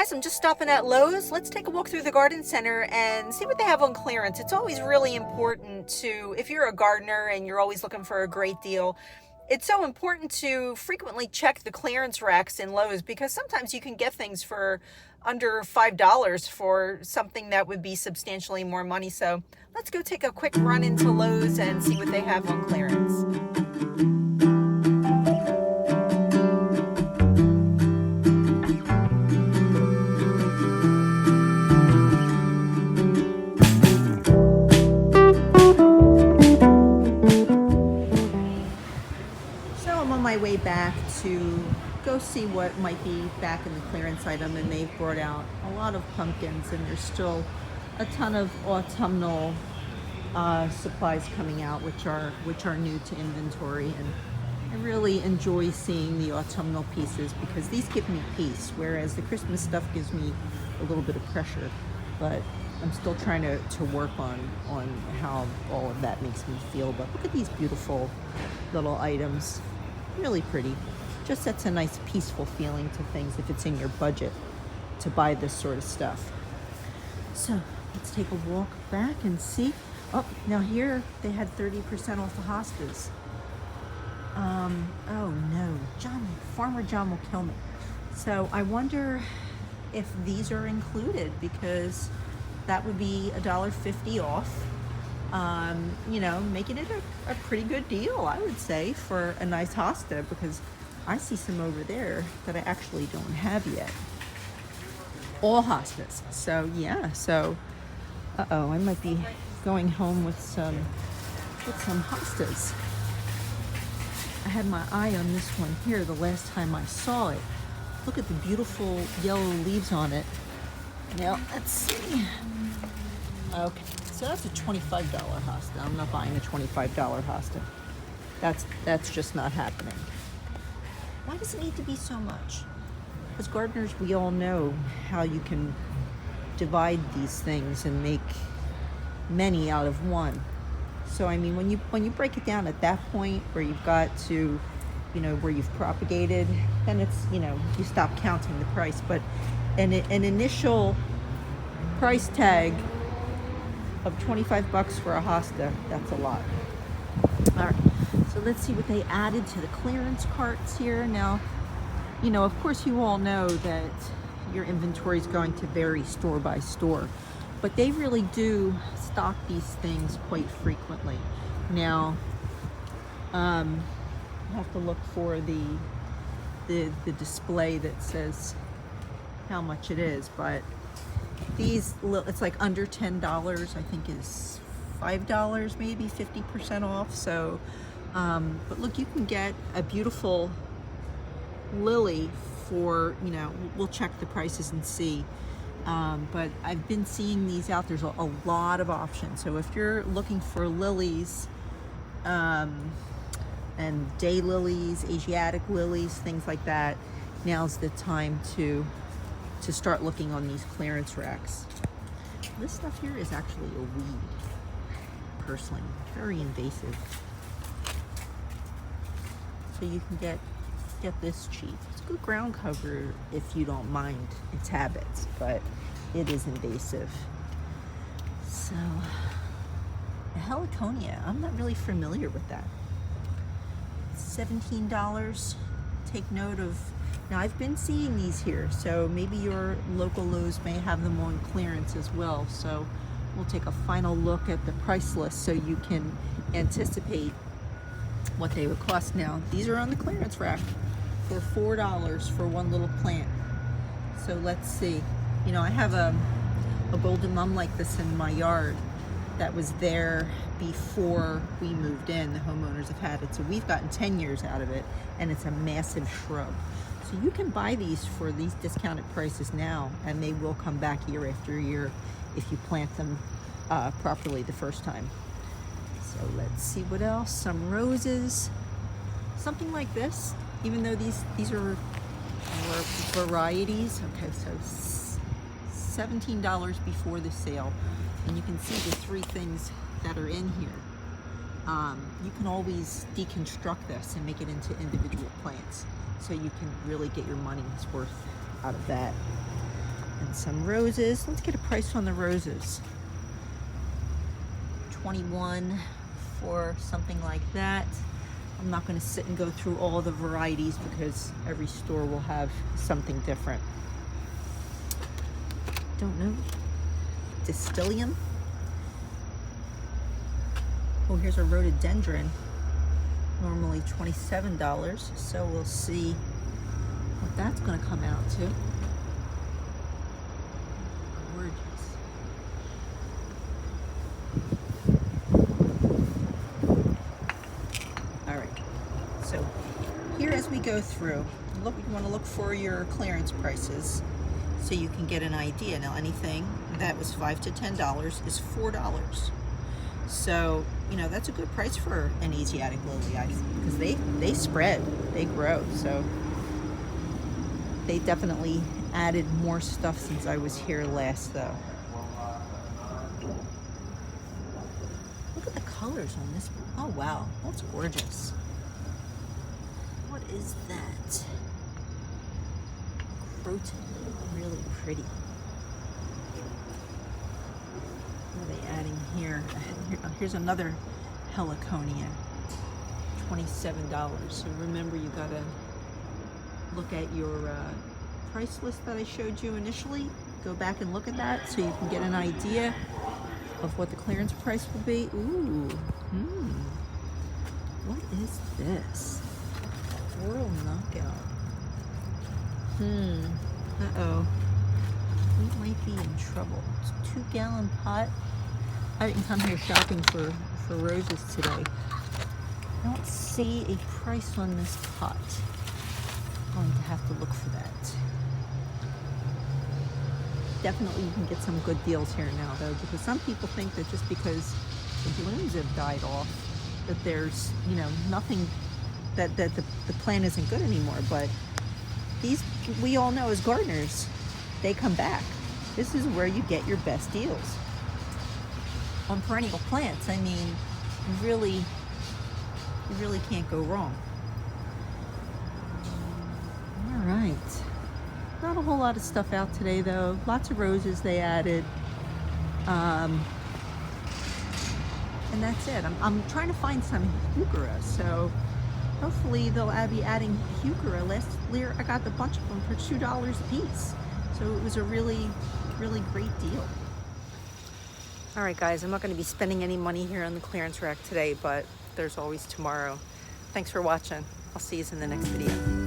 guys, I'm just stopping at Lowe's. Let's take a walk through the garden center and see what they have on clearance. It's always really important to, if you're a gardener and you're always looking for a great deal, it's so important to frequently check the clearance racks in Lowe's, because sometimes you can get things for under $5 for something that would be substantially more money. So let's go take a quick run into Lowe's and see what they have on clearance. My way back to go see what might be back in the clearance item, and they've brought out a lot of pumpkins, and there's still a ton of autumnal supplies coming out which are new to inventory. And I really enjoy seeing the autumnal pieces because these give me peace, whereas the Christmas stuff gives me a little bit of pressure. But I'm still trying to work on how all of that makes me feel. But look at these beautiful little items. Really pretty. Just sets a nice peaceful feeling to things if it's in your budget to buy this sort of stuff. So let's take a walk back and see. Oh, now here they had 30% off the hostas. Oh no, Farmer John will kill me. So I wonder if these are included, because that would be $1.50 off. Making it a pretty good deal, I would say, for a nice hosta, because I see some over there that I actually don't have yet. All hostas. So yeah, I might be going home with some hostas. I had my eye on this one here the last time I saw it. Look at the beautiful yellow leaves on it. Now, let's see. Okay. So that's a $25 hosta. I'm not buying a $25 hosta. That's just not happening. Why does it need to be so much? As gardeners, we all know how you can divide these things and make many out of one. So I mean, when you break it down at that point where you've got to, where you've propagated, then it's, you stop counting the price. But an initial price tag of $25 for a hosta, that's a lot. All right, so let's see what they added to the clearance carts here. Now, of course you all know that your inventory is going to vary store by store, but they really do stock these things quite frequently. Now, I have to look for the display that says how much it is, but these, it's like under $10, I think is $5, maybe 50% off. So, but look, you can get a beautiful lily for, we'll check the prices and see. But I've been seeing these out. There's a lot of options. So if you're looking for lilies, and day lilies, Asiatic lilies, things like that, now's the time to start looking on these clearance racks. This stuff here is actually a weed, personally, very invasive. So you can get this cheap. It's good ground cover if you don't mind its habits, but it is invasive. So, a heliconia, I'm not really familiar with that. $17. Take note of. Now, I've been seeing these here, so maybe your local Lowe's may have them on clearance as well. So we'll take a final look at the price list so you can anticipate what they would cost. Now, these are on the clearance rack for $4 for one little plant. So let's see. I have a golden mum like this in my yard that was there before we moved in. The homeowners have had it, so we've gotten 10 years out of it, and it's a massive shrub. So you can buy these for these discounted prices now, and they will come back year after year if you plant them properly the first time. So let's see what else. Some roses, something like this, even though these are varieties. Okay, so $17 before the sale, and you can see the three things that are in here. You can always deconstruct this and make it into individual plants, so you can really get your money's worth out of that. And some roses. Let's get a price on the roses. 21 for something like that. I'm not going to sit and go through all the varieties because every store will have something different. Don't know. Distillium. Oh, here's a rhododendron. Normally $27, so we'll see what that's going to come out to. Gorgeous. All right. So here, as we go through, look. You want to look for your clearance prices, so you can get an idea. Now, anything that was $5 to $10 is $4. So, you know, that's a good price for an Asiatic lily, because they spread, they grow. So they definitely added more stuff since I was here last, though. Look at the colors on this one. Oh, wow, that's gorgeous. What is that? Croton, really pretty. What are they adding here? Here's another heliconia, $27. So remember, you gotta look at your price list that I showed you initially. Go back and look at that so you can get an idea of what the clearance price will be. Ooh, what is this? Floral knockout. Uh-oh. We might be in trouble. It's a 2-gallon pot. I didn't come here shopping for roses today. I don't see a price on this pot. I'm going to have to look for that. Definitely you can get some good deals here now, though, because some people think that just because the blooms have died off, that there's, you know, nothing, that the plant isn't good anymore. But these, we all know as gardeners, they come back. This is where you get your best deals on perennial plants. I mean, you really can't go wrong. All right, not a whole lot of stuff out today, though. Lots of roses they added, and that's it. I'm trying to find some heuchera, so hopefully they'll be adding heuchera. Last year I got a bunch of them for $2 a piece. So it was a really, really great deal. All right, guys, I'm not going to be spending any money here on the clearance rack today, but there's always tomorrow. Thanks for watching. I'll see you in the next video.